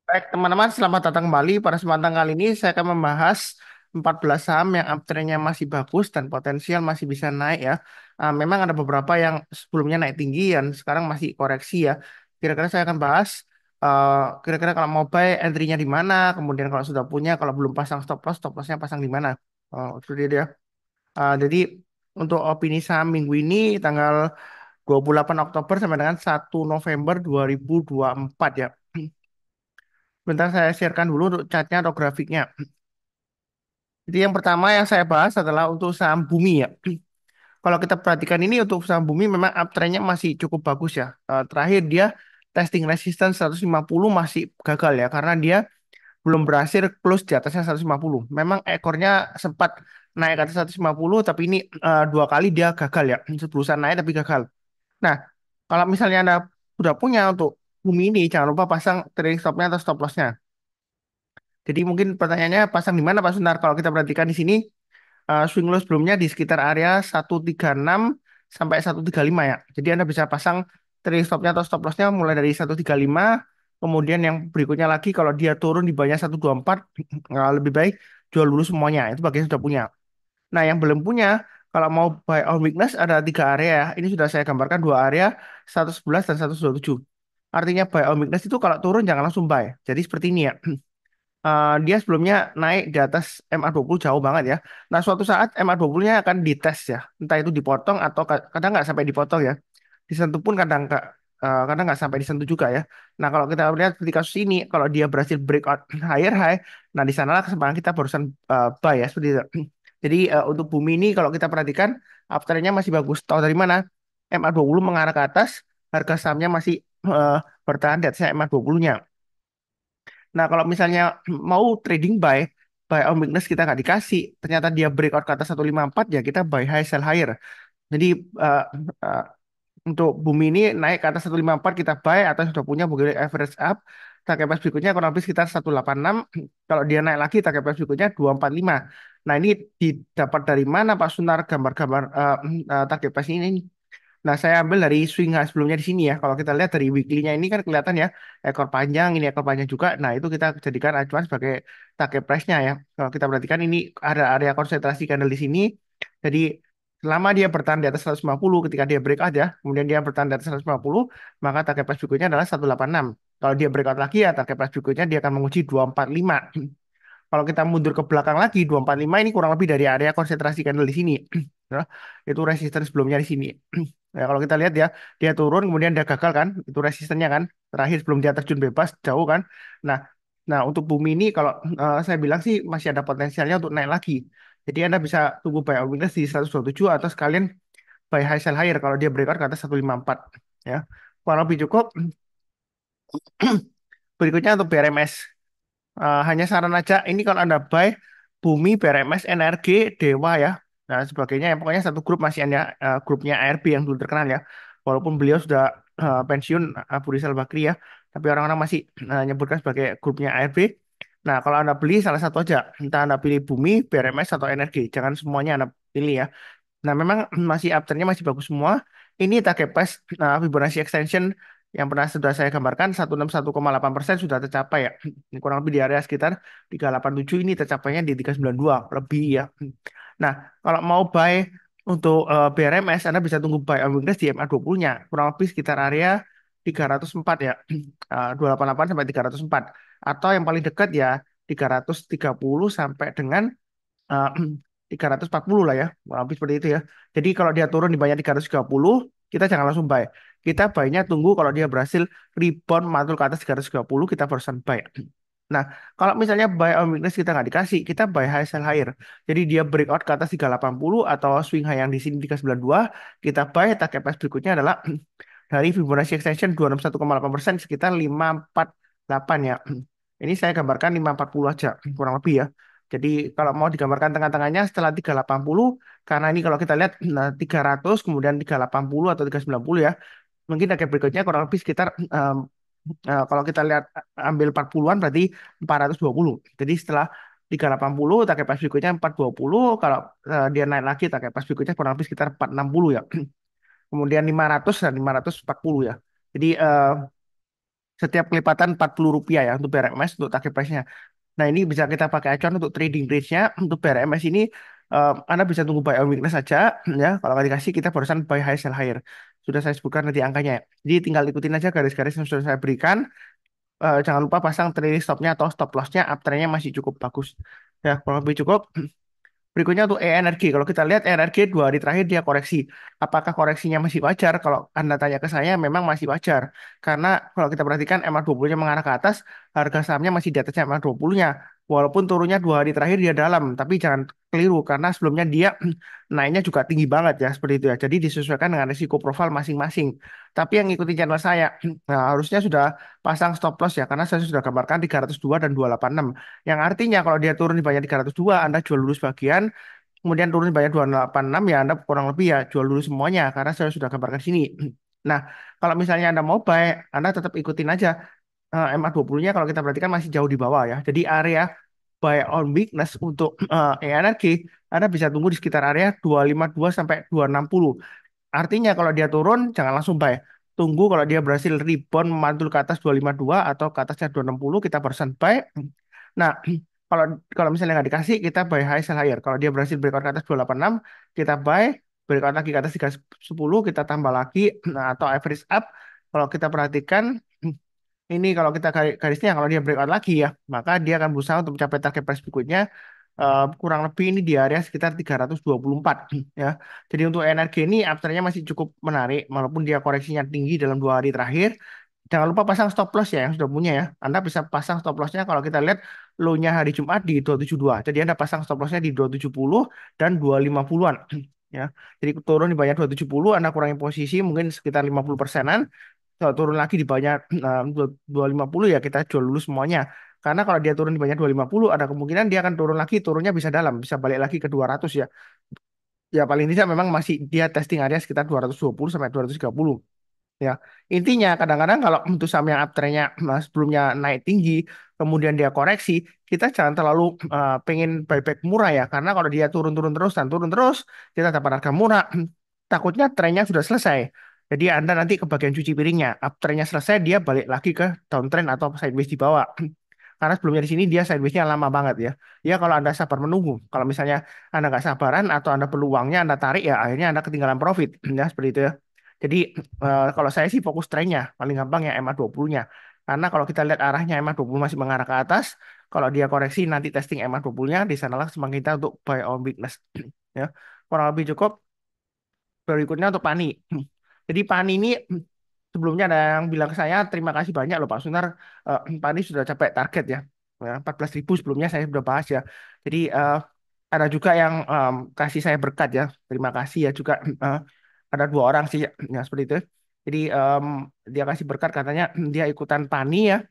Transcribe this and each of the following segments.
Baik, teman-teman, selamat datang kembali. Pada kesempatan kali ini saya akan membahas 14 saham yang uptrendnya masih bagus dan potensial masih bisa naik ya. Memang ada beberapa yang sebelumnya naik tinggi dan sekarang masih koreksi ya. Kira-kira saya akan bahas kira-kira kalau mau buy entry-nya di mana, kemudian kalau sudah punya, kalau belum pasang stop loss-nya pasang di mana. Itu dia. Jadi untuk opini saham minggu ini tanggal 28 Oktober sampai dengan 1 November 2024 ya. Bentar saya sharekan dulu untuk chartnya atau grafiknya. Jadi yang pertama yang saya bahas adalah untuk saham Bumi ya. Kalau kita perhatikan ini untuk saham Bumi memang uptrendnya masih cukup bagus ya. Terakhir dia testing resistance 150 masih gagal ya karena dia belum berhasil close di atasnya 150. Memang ekornya sempat naik ke atas 150 tapi ini dua kali dia gagal ya. Berusaha naik tapi gagal. Nah, kalau misalnya Anda sudah punya untuk Bumi ini jangan lupa pasang trailing stopnya atau stop lossnya. Jadi mungkin pertanyaannya pasang di mana Pak Sunar? Kalau kita perhatikan di sini swing low sebelumnya di sekitar area 136 sampai 135 ya. Jadi Anda bisa pasang trailing stopnya atau stop lossnya mulai dari 135. Kemudian yang berikutnya lagi kalau dia turun di bawahnya 124 lebih baik jual dulu semuanya. Itu bagian sudah punya. Nah, yang belum punya kalau mau buy on weakness ada tiga area ya. Ini sudah saya gambarkan dua area 111 dan 127. Artinya buy on weakness itu kalau turun jangan langsung buy. Jadi seperti ini ya. Dia sebelumnya naik di atas MA20 jauh banget ya. Nah, suatu saat MA20-nya akan dites ya. Entah itu dipotong atau kadang nggak sampai dipotong ya. Disentuh pun kadang nggak sampai disentuh juga ya. Nah, kalau kita lihat di kasus ini, kalau dia berhasil breakout higher high, nah di sanalah kesempatan kita barusan buy ya seperti itu. Jadi untuk bumi ini kalau kita perhatikan uptrendnya masih bagus. Tahu dari mana? MA20 mengarah ke atas, harga sahamnya masih uh, bertahan di atasnya MA20-nya. Nah, kalau misalnya mau trading buy on weakness kita nggak dikasih, ternyata dia breakout ke atas 154 ya kita buy high sell higher. Jadi uh, uh, untuk bumi ini naik ke atas 154 kita buy atau sudah punya boleh average up. Target price berikutnya kurang lebih sekitar 186. Kalau dia naik lagi target price berikutnya 245. Nah, ini didapat dari mana Pak Sunar gambar-gambar target price ini? Nah, saya ambil dari swing high sebelumnya di sini ya. Kalau kita lihat dari weekly-nya ini kan kelihatan ya, ekor panjang, ini ekor panjang juga. Nah, itu kita jadikan acuan sebagai target price-nya ya. Kalau kita perhatikan ini ada area konsentrasi candle di sini. Jadi, selama dia bertahan di atas 150, ketika dia breakout ya, kemudian dia bertahan di atas 150, maka target price berikutnya adalah 186. Kalau dia breakout lagi ya, target price berikutnya dia akan menguji 245. Kalau kita mundur ke belakang lagi, 245 ini kurang lebih dari area konsentrasi candle di sini. Ya, itu resistance sebelumnya di sini. Ya, kalau kita lihat ya, dia turun kemudian dia gagal kan, itu resistennya kan, terakhir sebelum dia terjun bebas jauh kan. Nah, nah untuk bumi ini kalau saya bilang sih masih ada potensialnya untuk naik lagi. Jadi Anda bisa tunggu buy on weakness di 127 atau sekalian buy high sell higher kalau dia breakout ke atas 154 ya. Kurang lebih cukup. Berikutnya untuk BRMS. Hanya saran aja, ini kalau Anda buy Bumi, BRMS, NRG, Dewa ya, nah sebagainya. Yang pokoknya satu grup masih ada grupnya ARB yang dulu terkenal ya. Walaupun beliau sudah pensiun Abu Rizal Bakri ya, tapi orang-orang masih nyebutkan sebagai grupnya ARB. Nah, kalau Anda beli salah satu aja, entah Anda pilih Bumi, BRMS atau NRG, jangan semuanya Anda pilih ya. Nah, memang masih uptrendnya masih bagus semua. Ini target price Fibonacci extension yang pernah sudah saya gambarkan 161,8% sudah tercapai ya. Ini kurang lebih di area sekitar 387 ini tercapainya di 392 lebih ya. Nah, kalau mau buy untuk BRMS Anda bisa tunggu buy on weakness di MA20-nya kurang lebih sekitar area 304 ya. 288 sampai 304 atau yang paling dekat ya 330 sampai dengan eh, 340 lah ya, kurang lebih seperti itu ya. Jadi kalau dia turun di banyak 330, kita jangan langsung buy. Kita buy-nya tunggu kalau dia berhasil rebound mantul ke atas 330, kita barusan buy. Nah, kalau misalnya buy on weakness kita nggak dikasih, kita buy high sell higher. Jadi dia breakout ke atas 380 atau swing high yang di sini 392, kita buy target price berikutnya adalah dari Fibonacci extension 261,8% sekitar 548 ya. Ini saya gambarkan 540 aja, kurang lebih ya. Jadi kalau mau digambarkan tengah-tengahnya setelah 380, karena ini kalau kita lihat nah, 300, kemudian 380 atau 390 ya, mungkin target berikutnya kurang lebih sekitar kalau kita lihat ambil 40-an berarti 420. Jadi setelah 380 target pas berikutnya 420, kalau dia naik lagi target pas berikutnya kurang lebih sekitar 460 ya. Kemudian 500 dan 540 ya. Jadi Setiap kelipatan Rp40 ya untuk BRMS untuk target price-nya. Nah, ini bisa kita pakai acuan untuk trading range-nya. Untuk BRMS ini, Anda bisa tunggu buy on weakness saja. Ya, kalau nggak dikasih, kita barusan buy high, sell higher. Sudah saya sebutkan nanti angkanya. Jadi tinggal ikutin aja garis-garis yang sudah saya berikan. Jangan lupa pasang trailing stop-nya atau stop loss-nya. Uptrend-nya masih cukup bagus. Ya, kurang lebih cukup. Berikutnya untuk ENRG. Kalau kita lihat ENRG 2 hari terakhir dia koreksi. Apakah koreksinya masih wajar? Kalau Anda tanya ke saya, memang masih wajar. Karena kalau kita perhatikan MA20-nya mengarah ke atas, harga sahamnya masih di atasnya MA20-nya. Walaupun turunnya 2 hari terakhir dia dalam, tapi jangan keliru karena sebelumnya dia naiknya juga tinggi banget ya seperti itu ya. Jadi disesuaikan dengan risiko profil masing-masing. Tapi yang ngikutin channel saya, nah, harusnya sudah pasang stop loss ya, karena saya sudah gambarkan 302 dan 286. Yang artinya kalau dia turun di banyak 302, Anda jual dulu sebagian, kemudian turun di banyak 286 ya Anda kurang lebih ya jual dulu semuanya karena saya sudah gambarkan sini. Nah, kalau misalnya Anda mau buy, Anda tetap ikutin aja MA20-nya kalau kita perhatikan masih jauh di bawah ya. Jadi area buy on weakness untuk ENRG Anda bisa tunggu di sekitar area 252 sampai 260. Artinya kalau dia turun jangan langsung buy. Tunggu kalau dia berhasil rebound memantul ke atas 252 atau ke atasnya 260 kita barusan buy. Nah, kalau kalau misalnya nggak dikasih kita buy high sell higher. Kalau dia berhasil breakout ke atas 286 kita buy, breakout lagi ke atas 310 kita tambah lagi, nah, atau average up. Kalau kita perhatikan ini kalau kita garisnya kalau dia breakout lagi ya, maka dia akan berusaha untuk mencapai target price berikutnya, kurang lebih ini di area sekitar 324 ya. Jadi untuk energi ini uptrendnya masih cukup menarik walaupun dia koreksinya tinggi dalam 2 hari terakhir. Jangan lupa pasang stop loss ya yang sudah punya ya. Anda bisa pasang stop lossnya kalau kita lihat low-nya hari Jumat di 272. Jadi Anda pasang stop lossnya di 270 dan 250-an ya. Jadi turun di banyak 270, Anda kurangi posisi mungkin sekitar 50 persenan. Kalau turun lagi di banyak 250 ya kita jual dulu semuanya. Karena kalau dia turun di banyak 250 ada kemungkinan dia akan turun lagi, turunnya bisa dalam, bisa balik lagi ke 200 ya. Ya paling tidak memang masih dia testing area sekitar 220 sampai 230. Ya, intinya kadang-kadang kalau untuk saham yang uptrendnya sebelumnya naik tinggi, kemudian dia koreksi, kita jangan terlalu pengen buyback murah ya, karena kalau dia turun-turun terus dan turun terus, kita dapat harga murah, takutnya trennya sudah selesai. Jadi Anda nanti ke bagian cuci piringnya, uptrendnya selesai, dia balik lagi ke downtrend atau sideways di bawah. Karena sebelumnya di sini dia sidewaysnya lama banget ya. Ya kalau Anda sabar menunggu, kalau misalnya Anda nggak sabaran atau Anda perlu uangnya, Anda tarik ya, akhirnya Anda ketinggalan profit, ya seperti itu ya. Jadi kalau saya sih fokus trennya paling gampang ya MA20-nya. Karena kalau kita lihat arahnya MA20 masih mengarah ke atas, kalau dia koreksi nanti testing MA20-nya di sanalah semangat kita untuk buy on weakness. Ya, kurang lebih cukup. Berikutnya untuk Pani. Jadi Pani ini sebelumnya ada yang bilang ke saya terima kasih banyak loh Pak Sunar. Pani sudah capai target ya. 14.000 sebelumnya saya sudah bahas ya. Jadi ada juga yang kasih saya berkat ya. Terima kasih ya juga. Ada 2 orang sih ya seperti itu. Jadi dia kasih berkat katanya dia ikutan Pani ya.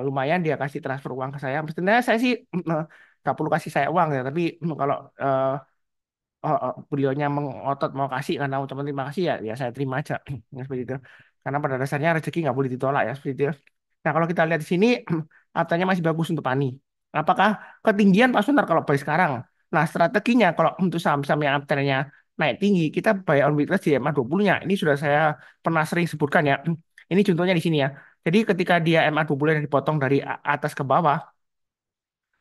Lumayan dia kasih transfer uang ke saya. Sebenarnya saya sih nggak perlu kasih saya uang ya. Tapi kalau beliaunya mengotot mau kasih karena ucapan terima kasih ya ya saya terima aja. Ya, seperti itu. Karena pada dasarnya rezeki nggak boleh ditolak ya seperti itu. Nah kalau kita lihat di sini atanya masih bagus untuk Pani. Apakah ketinggian Pak Sunar kalau buy sekarang? Nah strateginya kalau untuk saham-saham yang uptrendnya naik tinggi kita buy on weakness di MA20-nya. Ini sudah saya pernah sering sebutkan ya. Ini contohnya di sini ya. Jadi ketika dia MA20 yang dipotong dari atas ke bawah,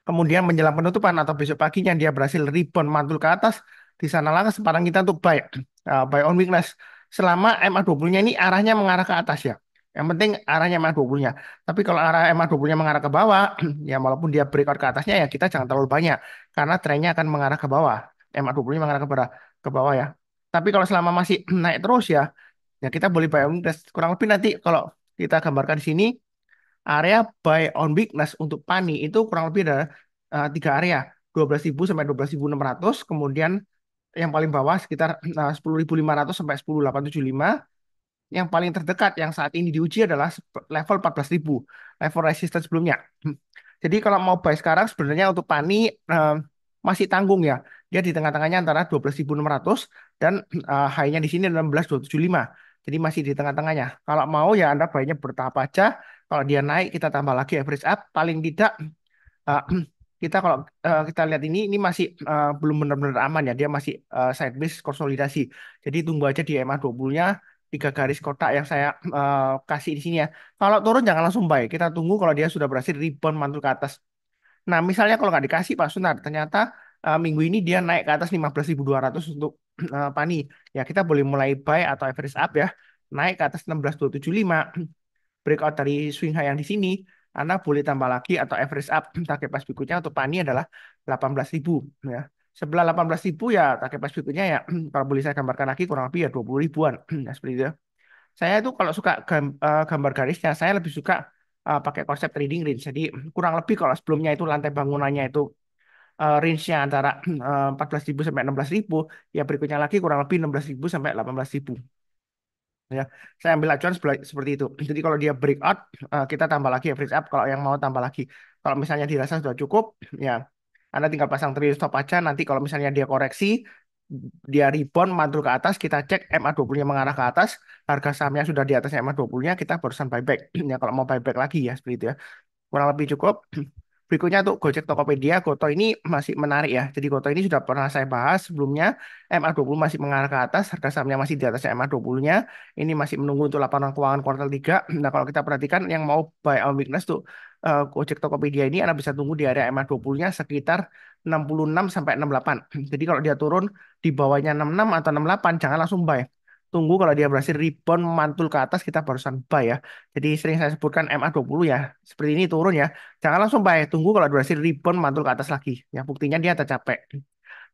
kemudian menjelang penutupan atau besok paginya dia berhasil rebound mantul ke atas, di sanalah kesempatan kita untuk buy, buy on weakness. Selama MA20-nya ini arahnya mengarah ke atas ya. Yang penting arahnya MA20-nya. Tapi kalau arah MA20-nya mengarah ke bawah, ya walaupun dia breakout ke atasnya ya kita jangan terlalu banyak. Karena trennya akan mengarah ke bawah. MA20-nya mengarah ke bawah ya. Tapi kalau selama masih naik terus ya, ya kita boleh buy on weakness. Kurang lebih nanti kalau kita gambarkan di sini, area buy on weakness untuk Pani itu kurang lebih ada 3 area, 12.000 sampai 12.600, kemudian yang paling bawah sekitar 10.500 sampai 10.875. Yang paling terdekat yang saat ini diuji adalah level 14.000, level resistance sebelumnya. Jadi kalau mau buy sekarang sebenarnya untuk Pani masih tanggung ya. Dia di tengah-tengahnya antara 12.600 dan high-nya di sini 16.275. Jadi masih di tengah-tengahnya. Kalau mau ya Anda buy-nya bertahap aja. Kalau dia naik kita tambah lagi average up. Paling tidak uh, kita kalau kita lihat ini masih belum benar-benar aman ya. Dia masih sideways konsolidasi. Jadi tunggu aja di MA20-nya. tiga garis kotak yang saya kasih di sini ya. Kalau turun jangan langsung buy. Kita tunggu kalau dia sudah berhasil rebound mantul ke atas. Nah, misalnya kalau nggak dikasih Pak Sunar, ternyata minggu ini dia naik ke atas 15.200 untuk pani. Ya, kita boleh mulai buy atau average up ya. Naik ke atas 16.275, breakout dari swing high yang di sini, Anda boleh tambah lagi atau average up. Target pas berikutnya untuk pani adalah 18.000 ya. Sebelah 18.000 ya target pas berikutnya ya kalau boleh saya gambarkan lagi kurang lebih ya 20 ribuan. Ya, seperti itu. Saya itu kalau suka gambar garisnya, saya lebih suka pakai konsep trading range. Jadi kurang lebih kalau sebelumnya itu lantai bangunannya itu range-nya antara 14.000 sampai 16.000, ya berikutnya lagi kurang lebih 16.000 sampai 18.000. Ya, saya ambil acuan seperti itu. Jadi kalau dia breakout, kita tambah lagi average up. Kalau yang mau tambah lagi, kalau misalnya dirasa sudah cukup, ya Anda tinggal pasang trailing stop aja. Nanti kalau misalnya dia koreksi, dia rebound mantul ke atas, kita cek MA20-nya mengarah ke atas, harga sahamnya sudah di atas MA20-nya, kita barusan buyback. Ya kalau mau buyback lagi ya seperti itu ya kurang lebih cukup. Berikutnya tuh Gojek Tokopedia, Goto ini masih menarik ya. Jadi Goto ini sudah pernah saya bahas sebelumnya. MA20 masih mengarah ke atas, harga sahamnya masih di atas MA20-nya. Ini masih menunggu untuk laporan keuangan kuartal 3. Nah, kalau kita perhatikan yang mau buy on weakness tuh Gojek Tokopedia ini Anda bisa tunggu di area MA20-nya sekitar 66 sampai 68. Jadi kalau dia turun di bawahnya 66 atau 68 jangan langsung buy. Tunggu kalau dia berhasil rebound mantul ke atas kita barusan buy ya. Jadi sering saya sebutkan MA20 ya. Seperti ini turun ya. Jangan langsung buy. Tunggu kalau durasi rebound mantul ke atas lagi. Ya buktinya dia tercapek.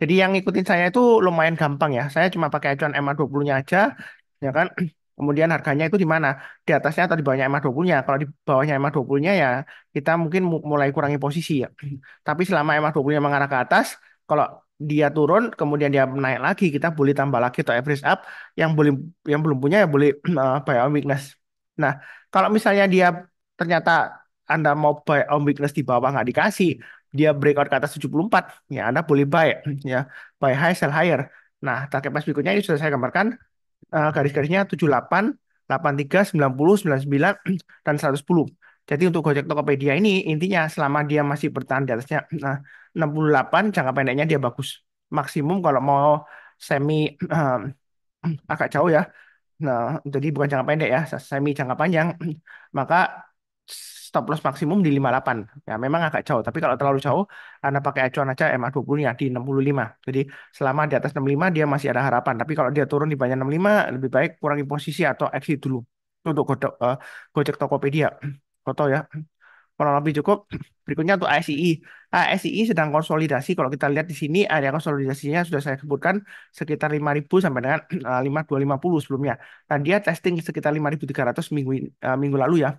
Jadi yang ngikutin saya itu lumayan gampang ya. Saya cuma pakai acuan MA20-nya aja. Ya kan. Kemudian harganya itu di mana? Di atasnya atau di bawahnya MA20-nya. Kalau di bawahnya MA20-nya ya kita mungkin mulai kurangi posisi ya. Tapi selama MA20-nya mengarah ke atas, kalau dia turun, kemudian dia naik lagi, kita boleh tambah lagi atau average up. Yang boleh yang belum punya ya boleh buy on weakness. Nah, kalau misalnya dia ternyata Anda mau buy on weakness di bawah nggak dikasih, dia breakout ke atas 74, ya Anda boleh buy ya, buy high sell higher. Nah, target price berikutnya ini sudah saya gambarkan garis-garisnya 78, 83, 90, 99 dan 110. Jadi untuk Gojek Tokopedia ini intinya selama dia masih bertahan di atasnya 68 jangka pendeknya dia bagus. Maksimum kalau mau semi agak jauh ya. Nah, jadi bukan jangka pendek ya, semi jangka panjang, maka stop loss maksimum di 58. Ya, memang agak jauh, tapi kalau terlalu jauh, Anda pakai acuan aja MA20 ya di 65. Jadi selama di atas 65 dia masih ada harapan, tapi kalau dia turun di bawah 65 lebih baik kurangi posisi atau exit dulu. Itu untuk Gojek Tokopedia. Foto ya. Kurang lebih cukup. Berikutnya untuk ASII. ASII sedang konsolidasi. Kalau kita lihat di sini area konsolidasinya sudah saya sebutkan sekitar 5.000 sampai dengan 5.250 sebelumnya. Dan dia testing sekitar 5.300 minggu lalu ya.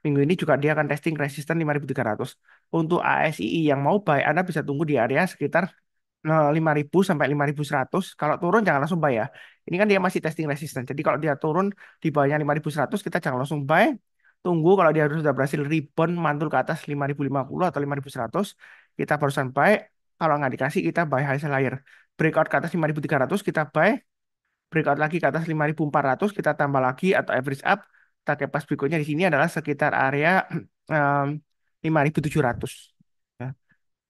Minggu ini juga dia akan testing resisten 5.300. Untuk ASII yang mau buy, Anda bisa tunggu di area sekitar 5.000 sampai 5.100. Kalau turun jangan langsung buy ya. Ini kan dia masih testing resisten. Jadi kalau dia turun di bawahnya 5.100 kita jangan langsung buy. Tunggu kalau dia sudah berhasil rebound mantul ke atas 5.050 atau 5.100 kita barusan buy. Kalau nggak dikasih kita buy high sell higher. Breakout ke atas 5.300 kita buy. Breakout lagi ke atas 5.400 kita tambah lagi atau average up. Target pas berikutnya di sini adalah sekitar area 5.700.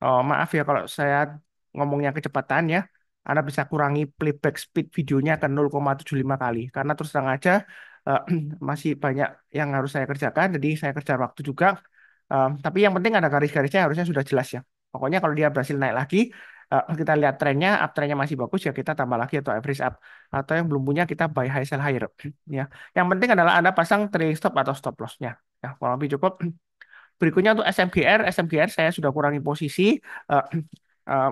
Oh, maaf ya kalau saya ngomongnya kecepatan ya. Anda bisa kurangi playback speed videonya ke 0,75 kali. Karena terus terang aja eh, masih banyak yang harus saya kerjakan. Jadi saya kerja waktu juga. Tapi yang penting ada garis-garisnya harusnya sudah jelas ya. Pokoknya kalau dia berhasil naik lagi, kita lihat trennya, uptrendnya masih bagus ya kita tambah lagi atau average up. Atau yang belum punya kita buy high sell higher. Ya. Yang penting adalah Anda pasang trailing stop atau stop loss-nya. Ya, kurang lebih cukup. Berikutnya untuk SMGR, SMGR saya sudah kurangi posisi eh,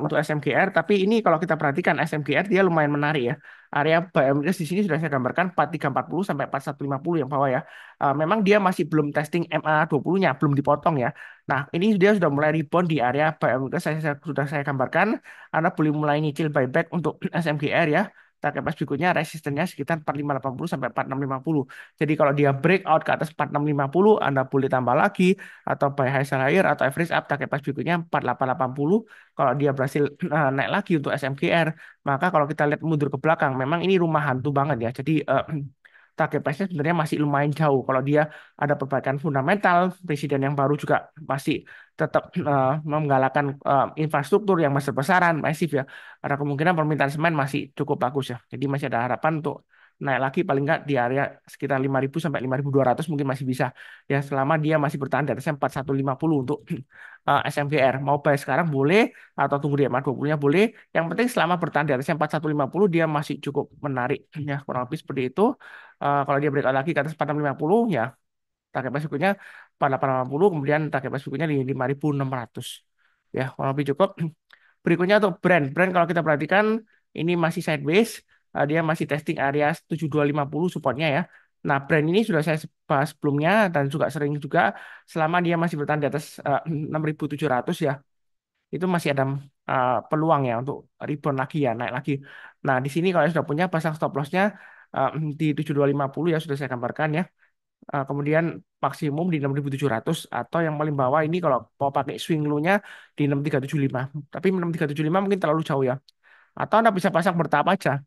untuk SMGR, tapi ini kalau kita perhatikan SMGR dia lumayan menarik ya. Area buy and weakness di sini sudah saya gambarkan 4340 sampai 4150 yang bawah ya. Memang dia masih belum testing MA20-nya, belum dipotong ya. Nah, ini dia sudah mulai rebound di area buy and weakness sudah saya gambarkan. Anda boleh mulai nyicil buyback untuk SMGR ya. Target price berikutnya resistennya sekitar 4580 sampai 4650. Jadi kalau dia breakout ke atas 4650, Anda boleh tambah lagi atau buy high sell higher atau average up target price berikutnya 4880. Kalau dia berhasil naik lagi untuk SMGR, maka kalau kita lihat mundur ke belakang, memang ini rumah hantu banget ya. Jadi target price-nya sebenarnya masih lumayan jauh. Kalau dia ada perbaikan fundamental, presiden yang baru juga masih tetap menggalakkan infrastruktur yang besar-besaran, masif ya. Ada kemungkinan permintaan semen masih cukup bagus ya. Jadi masih ada harapan untuk naik lagi paling nggak di area sekitar 5.000 sampai 5.200 mungkin masih bisa ya, selama dia masih bertahan di atas 4150 untuk SMGR. Mau buy sekarang boleh atau tunggu di MA20-nya boleh. Yang penting selama bertahan di atas 4150 dia masih cukup menarik ya, kurang lebih seperti itu. Kalau dia breakout lagi ke atas 4650 ya target price berikutnya 4850, kemudian target price berikutnya di 5.600 ya, kurang lebih cukup. Berikutnya untuk brand kalau kita perhatikan ini masih sideways. Dia masih testing area 7250 supportnya ya. Nah, brand ini sudah saya bahas sebelumnya dan juga sering juga, selama dia masih bertahan di atas 6.700 ya, itu masih ada peluang ya untuk rebound lagi ya, naik lagi. Nah, di sini kalau sudah punya pasang stop lossnya di 7250 ya, sudah saya gambarkan ya. Kemudian maksimum di 6.700 atau yang paling bawah ini kalau mau pakai swing low-nya di 6.375. Tapi 6.375 mungkin terlalu jauh ya. Atau Anda bisa pasang bertahap aja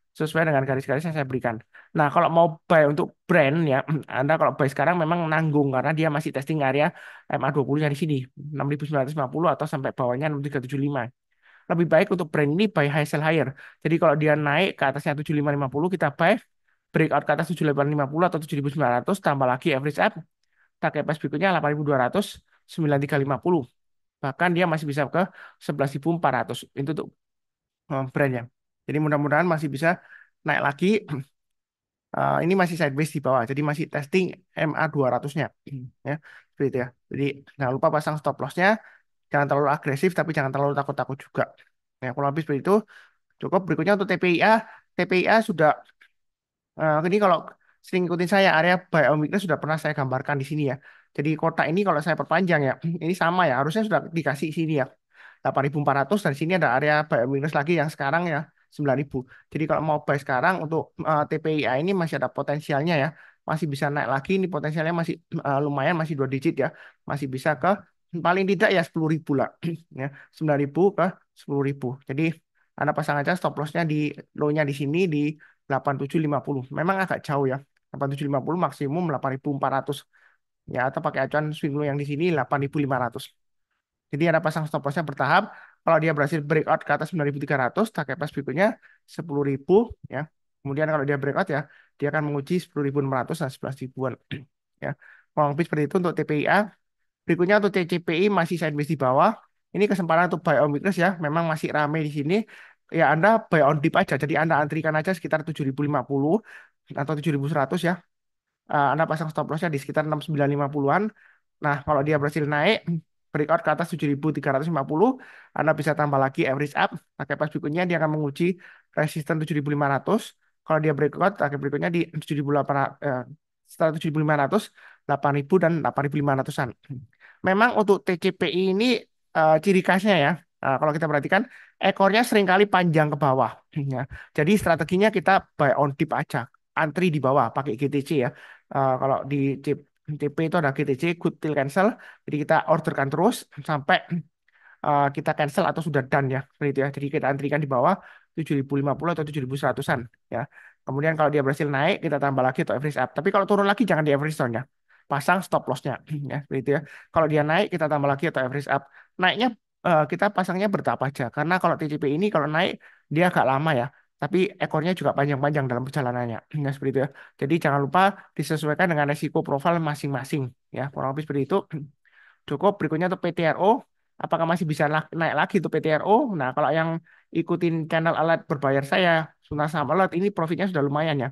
sesuai dengan garis-garis yang saya berikan. Nah, kalau mau buy untuk brand ya, Anda kalau buy sekarang memang nanggung karena dia masih testing area MA20-nya di sini 6.950 atau sampai bawahnya 6.375. Lebih baik untuk brand ini buy high sell higher. Jadi kalau dia naik ke atasnya 7.550 kita buy, breakout ke atas 7.850 atau 7.900 tambah lagi average up, target price berikutnya 8.200, 9.350. Bahkan dia masih bisa ke 11.400. Itu untuk brandnya. Jadi mudah-mudahan masih bisa naik lagi. Ini masih sideways di bawah, jadi masih testing MA 200-nya. Ya, seperti itu ya. Jadi jangan lupa pasang stop loss-nya. Jangan terlalu agresif, tapi jangan terlalu takut-takut juga. Ya, kurang lebih seperti itu. Cukup. Berikutnya untuk TPIA. TPIA sudah, ini kalau sering ikutin saya, area buy on weakness sudah pernah saya gambarkan di sini ya. Jadi kotak ini kalau saya perpanjang ya, ini sama ya, harusnya sudah dikasih sini ya. 8.400 dan sini ada area buy minus lagi yang sekarang ya 9.000. Jadi kalau mau buy sekarang untuk TPIA ini masih ada potensialnya ya. Masih bisa naik lagi, ini potensialnya masih lumayan, masih 2 digit ya. Masih bisa ke paling tidak ya 10.000 lah. Ya, 9.000 ke 10.000. Jadi Anda pasang aja stop lossnya di low-nya di sini di 8750. Memang agak jauh ya. 8750 maksimum 8.400 ya, atau pakai acuan swing low yang di sini 8.500. Jadi Anda pasang stop lossnya bertahap. Kalau dia berhasil breakout ke atas 9.300, target price berikutnya 10.000 ya. Kemudian kalau dia breakout ya, dia akan menguji 10.600 dan 11 ribuan ya. Kurang lebih seperti itu untuk TPIA. Berikutnya untuk TCPI masih sideways di bawah. Ini kesempatan untuk buy on weakness ya. Memang masih ramai di sini. Ya Anda buy on dip aja. Jadi Anda antrikan aja sekitar 7.050 atau 7.100 ya. Anda pasang stop lossnya di sekitar 6.950-an. Nah, kalau dia berhasil naik, breakout ke atas 7.350, Anda bisa tambah lagi average up. Pakai pas berikutnya dia akan menguji resisten 7.500. Kalau dia breakout, target berikutnya di 7.800, setelah 7.500, 8.000 dan 8.500-an. Memang untuk TCPI ini ciri khasnya ya. Kalau kita perhatikan, ekornya seringkali panjang ke bawah. Ya. Jadi strateginya kita buy on dip aja, antri di bawah pakai GTC ya. Kalau di CP itu ada GTC, good till cancel. Jadi kita orderkan terus sampai kita cancel atau sudah done ya. Seperti itu ya. Jadi kita antrikan di bawah 7.050 atau 7.100-an ya. Kemudian kalau dia berhasil naik, kita tambah lagi atau average up. Tapi kalau turun lagi jangan di average down ya. Pasang stop loss-nya ya, seperti itu ya. Kalau dia naik, kita tambah lagi atau average up. Naiknya kita pasangnya bertahap aja. Karena kalau TCP ini kalau naik dia agak lama ya. Tapi ekornya juga panjang-panjang dalam perjalanannya. Ya, seperti itu ya. Jadi jangan lupa disesuaikan dengan resiko profil masing-masing ya. Kurang lebih seperti itu. Cukup. Berikutnya untuk PTRO. Apakah masih bisa naik lagi untuk PTRO? Nah, kalau yang ikutin channel alert berbayar saya, Sunar Saham Alert, ini profitnya sudah lumayan ya.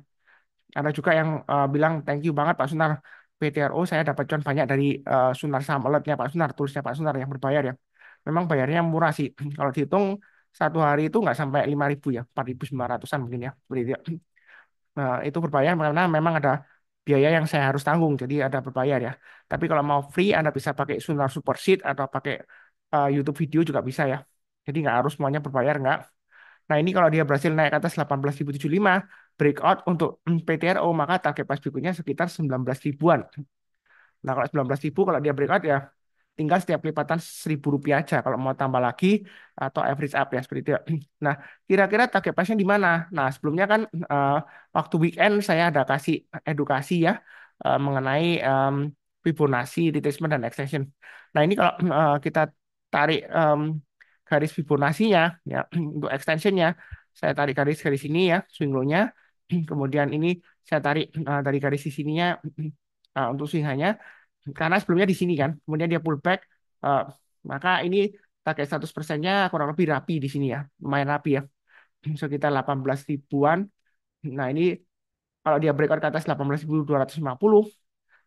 Ada juga yang bilang, thank you banget Pak Sunar. PTRO saya dapat cuan banyak dari Sunar Saham Alertnya Pak Sunar, tulisnya Pak Sunar yang berbayar ya. Memang bayarnya murah sih. Kalau dihitung satu hari itu nggak sampai 5.000 ya, 4.900-an mungkin ya. Seperti itu ya. Nah, itu berbayar karena memang ada biaya yang saya harus tanggung, jadi ada berbayar ya. Tapi kalau mau free, Anda bisa pakai Sunar Super Sheet atau pakai YouTube video juga bisa ya. Jadi nggak harus semuanya berbayar, nggak. Nah, ini kalau dia berhasil naik ke atas 18.075, breakout untuk PTRO, maka target price berikutnya sekitar 19 ribuan. Nah, kalau 19.000, kalau dia breakout ya tinggal setiap lipatan 1.000 rupiah aja kalau mau tambah lagi atau average up ya seperti itu ya. Nah, kira-kira target price-nya di mana? Nah, sebelumnya kan waktu weekend saya ada kasih edukasi ya mengenai Fibonacci, retracement dan extension. Nah, ini kalau kita tarik garis Fibonacci-nya ya untuk extension-nya, saya tarik garis sini ya swing low-nya. Kemudian ini saya tarik dari garis di sininya untuk swing hanya karena sebelumnya di sini kan. Kemudian dia pullback, eh, maka ini target 100%-nya kurang lebih rapi di sini ya, lumayan rapi ya, sekitar 18 ribuan. Nah ini kalau dia breakout ke atas 18.250,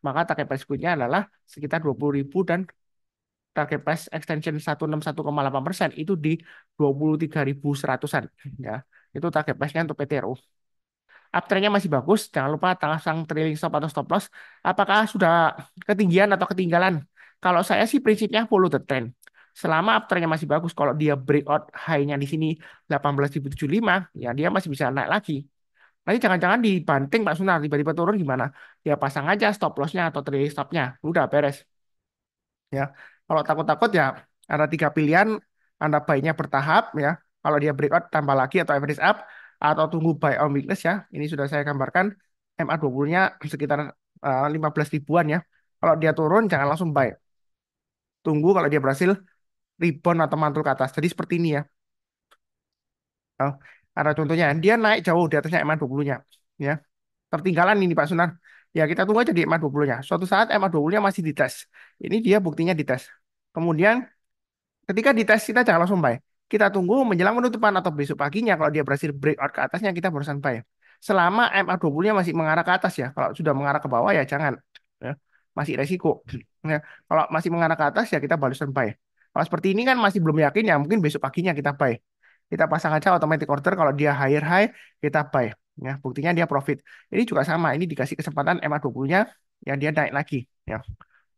maka target price berikutnya adalah sekitar 20.000 dan target price extension 161,8% itu di 23.100-an ya. Itu target price-nya untuk PTRU. Uptrendnya masih bagus, jangan lupa pasang trailing stop atau stop loss. Apakah sudah ketinggian atau ketinggalan? Kalau saya sih prinsipnya follow the trend. Selama uptrendnya masih bagus, kalau dia breakout high-nya di sini 18.075, ya dia masih bisa naik lagi. Nanti jangan-jangan dibanting Pak Sunar, tiba-tiba turun gimana? Ya pasang aja stop loss-nya atau trailing stop-nya. Udah beres. Ya, kalau takut-takut ya ada tiga pilihan, Anda buy-nya bertahap ya. Kalau dia breakout tambah lagi atau average up atau tunggu buy on weakness ya. Ini sudah saya gambarkan MA20-nya sekitar 15 ribuan ya. Kalau dia turun jangan langsung buy. Tunggu kalau dia berhasil rebound atau mantul ke atas. Jadi seperti ini ya. Oh, ada contohnya, dia naik jauh di atasnya MA20-nya ya. Tertinggalan ini Pak Sunar. Ya kita tunggu aja di MA20-nya. Suatu saat MA20-nya masih dites. Ini dia buktinya dites. Kemudian ketika dites kita jangan langsung buy. Kita tunggu menjelang penutupan atau besok paginya kalau dia berhasil breakout ke atasnya kita barusan buy. Selama MA20-nya masih mengarah ke atas ya. Kalau sudah mengarah ke bawah ya jangan. Ya. Masih resiko. Ya. Kalau masih mengarah ke atas ya kita barusan buy. Kalau seperti ini kan masih belum yakin ya mungkin besok paginya kita buy. Kita pasang aja automatic order kalau dia higher high kita buy. Ya, buktinya dia profit. Ini juga sama. Ini dikasih kesempatan MA20-nya yang dia naik lagi. Ya.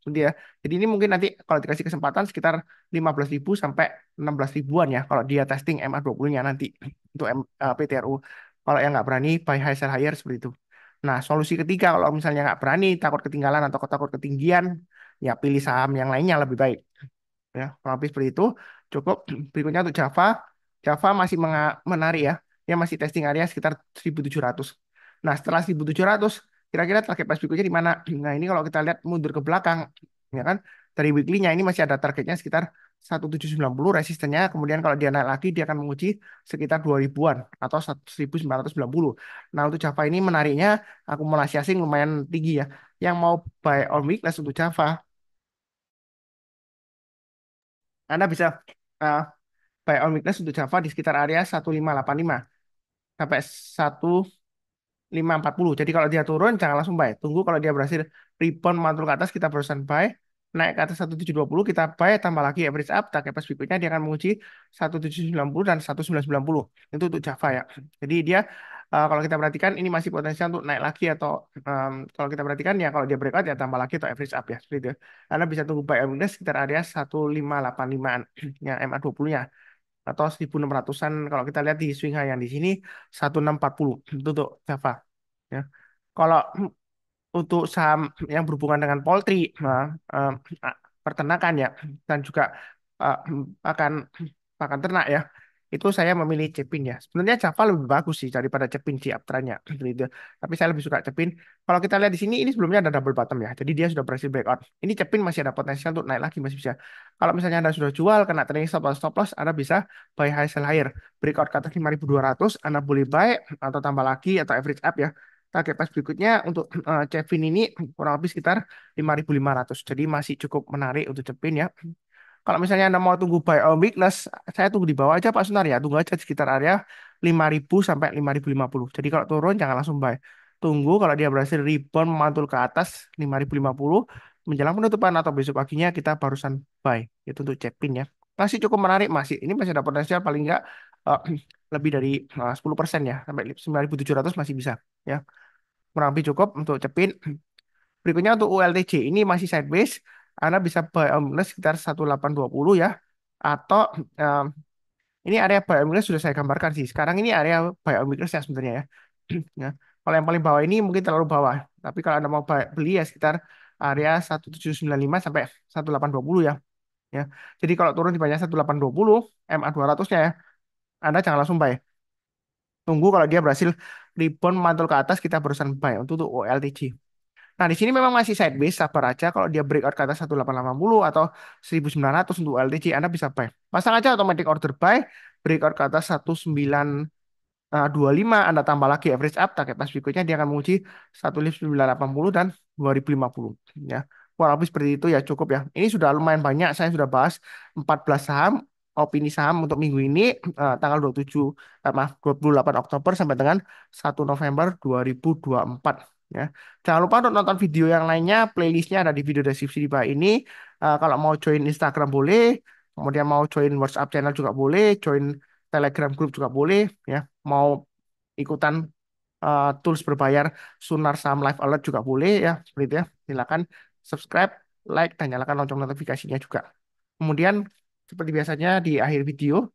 Gitu ya. Jadi ini mungkin nanti kalau dikasih kesempatan sekitar 15.000 sampai 16 ribuan ya kalau dia testing MA20-nya nanti untuk PTRU. Kalau yang nggak berani buy high sell higher seperti itu. Nah, solusi ketiga kalau misalnya nggak berani, takut ketinggalan atau takut ketinggian, ya pilih saham yang lainnya lebih baik. Ya, kurang lebih seperti itu. Cukup. Berikutnya untuk Java. Java masih menarik ya. Dia masih testing area sekitar 1.700. Nah, setelah 1.700, kira-kira target price berikutnya di mana? Nah, ini kalau kita lihat mundur ke belakang, ya kan? Dari weekly-nya ini masih ada targetnya sekitar 1.790 resistennya. Kemudian kalau dia naik lagi, dia akan menguji sekitar 2.000-an atau 1.990. Nah, untuk Java ini menariknya akumulasi asing lumayan tinggi ya. Yang mau buy on weakness untuk Java, Anda bisa uh, buy on weakness untuk Java di sekitar area 1585 sampai 1540. Jadi kalau dia turun jangan langsung buy. Tunggu kalau dia berhasil rebound mantul ke atas kita barusan buy. Naik ke atas 1720 kita buy tambah lagi average up. Target pas berikutnya dia akan menguji 1790 dan 1990. Itu untuk Java ya. Jadi dia kalau kita perhatikan ini masih potensial untuk naik lagi atau kalau kita perhatikan ya kalau dia breakout ya tambah lagi atau average up ya seperti itu. Anda bisa tunggu buy on weakness sekitar area 1585-an yang MA20-nya atau 1.600-an kalau kita lihat di swing high yang di sini 1640 itu untuk Java ya. Kalau untuk saham yang berhubungan dengan poultry, eh, peternakan ya dan juga eh, akan pakan ternak ya. Itu saya memilih Cepin ya. Sebenarnya Java lebih bagus sih daripada Cepin di uptrendnya gitu. Tapi saya lebih suka Cepin. Kalau kita lihat di sini ini sebelumnya ada double bottom ya. Jadi dia sudah berhasil breakout. Ini Cepin masih ada potensial untuk naik lagi masih bisa. Kalau misalnya Anda sudah jual kena trailing stop atau stop loss, Anda bisa buy high sell higher. Breakout ke atas 5.200, Anda boleh buy atau tambah lagi atau average up ya. Target price berikutnya untuk Cepin ini kurang lebih sekitar 5.500. Jadi masih cukup menarik untuk Cepin ya. Kalau misalnya Anda mau tunggu buy on weakness, saya tunggu di bawah aja Pak Sunar ya. Tunggu aja di sekitar area 5.000 sampai 5.050. Jadi kalau turun jangan langsung buy. Tunggu kalau dia berhasil rebound memantul ke atas 5.050 menjelang penutupan atau besok paginya kita barusan buy. Itu untuk Cepin ya. Masih cukup menarik masih. Ini masih ada potensial paling enggak eh, lebih dari 10% ya. Sampai 9.700 masih bisa ya. Kurang lebih cukup untuk Cepin. Berikutnya untuk ULTJ ini masih sideways. Anda bisa buy on weakness sekitar 1820 ya. Atau em, ini area buy on weakness sudah saya gambarkan sih. Sekarang ini area buy on weakness ya sebenarnya ya. Ya. Kalau yang paling bawah ini mungkin terlalu bawah. Tapi kalau Anda mau beli ya sekitar area 1795 sampai 1820 ya. Ya. Jadi kalau turun di banyak 1820 MA200-nya ya, Anda jangan langsung buy. Tunggu kalau dia berhasil rebound mantul ke atas kita barusan buy untuk OLTJ. Nah, di sini memang masih sideways, sabar aja. Kalau dia breakout ke atas 1880 atau 1900 untuk LTC, Anda bisa buy. Pasang aja automatic order buy, breakout ke atas 19 25, Anda tambah lagi average up, target atas berikutnya dia akan menguji 1.980 dan 2050 ya. Kurang lebih seperti itu ya, cukup ya. Ini sudah lumayan banyak, saya sudah bahas 14 saham, opini saham untuk minggu ini, tanggal 27, maaf, 28 Oktober sampai dengan 1 November 2024 ya. Jangan lupa untuk nonton video yang lainnya, playlistnya ada di video deskripsi di bawah ini. Kalau mau join Instagram boleh, kemudian mau join WhatsApp channel juga boleh, join Telegram group juga boleh ya. Mau ikutan tools berbayar Sunar Saham Live Alert juga boleh ya, seperti itu ya. Silakan subscribe, like, dan nyalakan lonceng notifikasinya juga. Kemudian seperti biasanya di akhir video,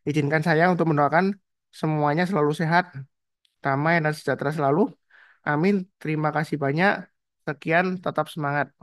izinkan saya untuk mendoakan semuanya selalu sehat, damai, dan sejahtera selalu. Amin. Terima kasih banyak. Sekian, tetap semangat.